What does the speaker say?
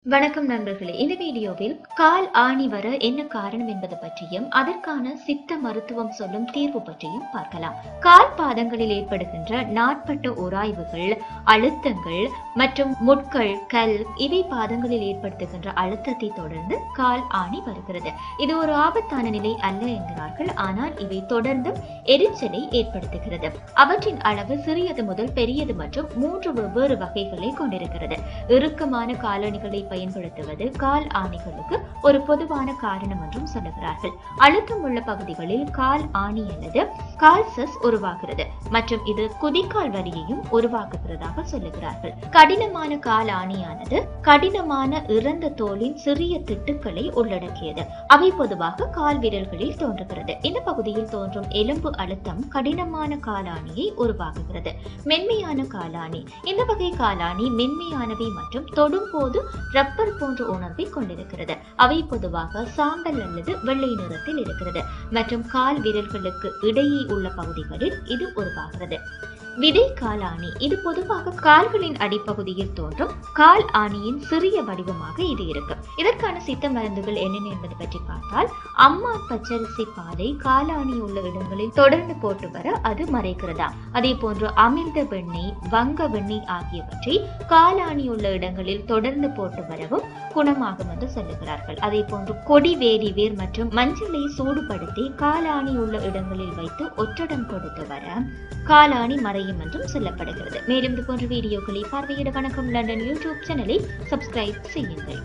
வணக்கம் நண்பர்களே. இந்த வீடியோவில் கால் ஆணி வர என்ன காரணம் என்பது பற்றியும் அதற்கான சித்த மருத்துவம் சொல்லும் தீர்வு பற்றியும் பார்க்கலாம். கால் பாதங்களில் ஏற்படுகின்ற நாட்பட்ட உராய்வுகள், அழுத்தங்கள் மற்றும் முட்கள், கல் இவை பாதங்களில் ஏற்படுத்துகின்ற அழுத்தத்தை தொடர்ந்து கால் ஆணி வருகிறது. இது ஒரு ஆபத்தான நிலை அல்ல என்கிறார்கள். ஆனால் இவை தொடர்ந்தும் எரிச்சலை ஏற்படுத்துகிறது. அவற்றின் அளவு சிறியது முதல் பெரியது மற்றும் 3 வெவ்வேறு வகைகளை கொண்டிருக்கிறது. இறுக்கமான காலணிகளை பயன்படுத்துவது கால் ஆணிகளுக்கு ஒரு பொதுவான காரணம் என்றும் சொல்லுகிறார்கள். அழுத்தம் உள்ள பகுதிகளில் கால் ஆணி அல்லது கால்சஸ் உருவாகிறது மற்றும் இது குதிக்கால் வலியையும் உருவாக்குகிறதாக சொல்லுகிறார்கள். கடினமான கால் ஆணியானது கடினமான இறந்த தோலின் சிறிய திட்டுக்களை உள்ளடக்கியது. அவை பொதுவாக கால் விரல்களில் தோன்றுகிறது. இந்த பகுதியில் தோன்றும் எலும்பு அழுத்தம் கடினமான காலாணியை உருவாக்குகிறது. மென்மையான காலாணி. இந்த வகை காலாணி மென்மையானவை மற்றும் தொடும் போது ரப்பர் போன்ற உணர்வை கொண்டிருக்கிறது. அவை பொதுவாக சாம்பல் அல்லது வெள்ளை நிறத்தில் இருக்கிறது மற்றும் கால் விரல்களுக்கு இடையே உள்ள பகுதிகளில் இது உருவாகிறது. விதை காலாணி. இது பொதுவாக கால்களின் அடிப்பகுதியில் தோன்றும் கால் ஆணியின் சிறிய வடிவமாக இது இருக்கும். இதற்கான சித்த மருந்துகள் என்னென்ன என்பதை பற்றி பார்த்தால், அம்மா பச்சரிசி பாலை காலாணி உள்ள இடங்களில் தொடர்ந்து போட்டு வர அது மறைக்கிறதா. அதே போன்று அமிர்த வெண்ணெய், வங்க வெண்ணெய் ஆகியவற்றை காலாணி உள்ள இடங்களில் தொடர்ந்து போட்டு வரவும் குணமாகும் என்று சொல்லுகிறார்கள். அதே போன்று கொடி வேரி வேர் மற்றும் மஞ்சளை சூடுபடுத்தி காலாணி உள்ள இடங்களில் வைத்து ஒற்றடம் கொடுத்து வர காலாணி மறையும் என்றும் சொல்லப்படுகிறது. மேலும் இது போன்ற வீடியோக்களை பார்வையிட வணக்கம் லண்டன் யூடியூப் சேனலை சப்ஸ்கிரைப் செய்யுங்கள்.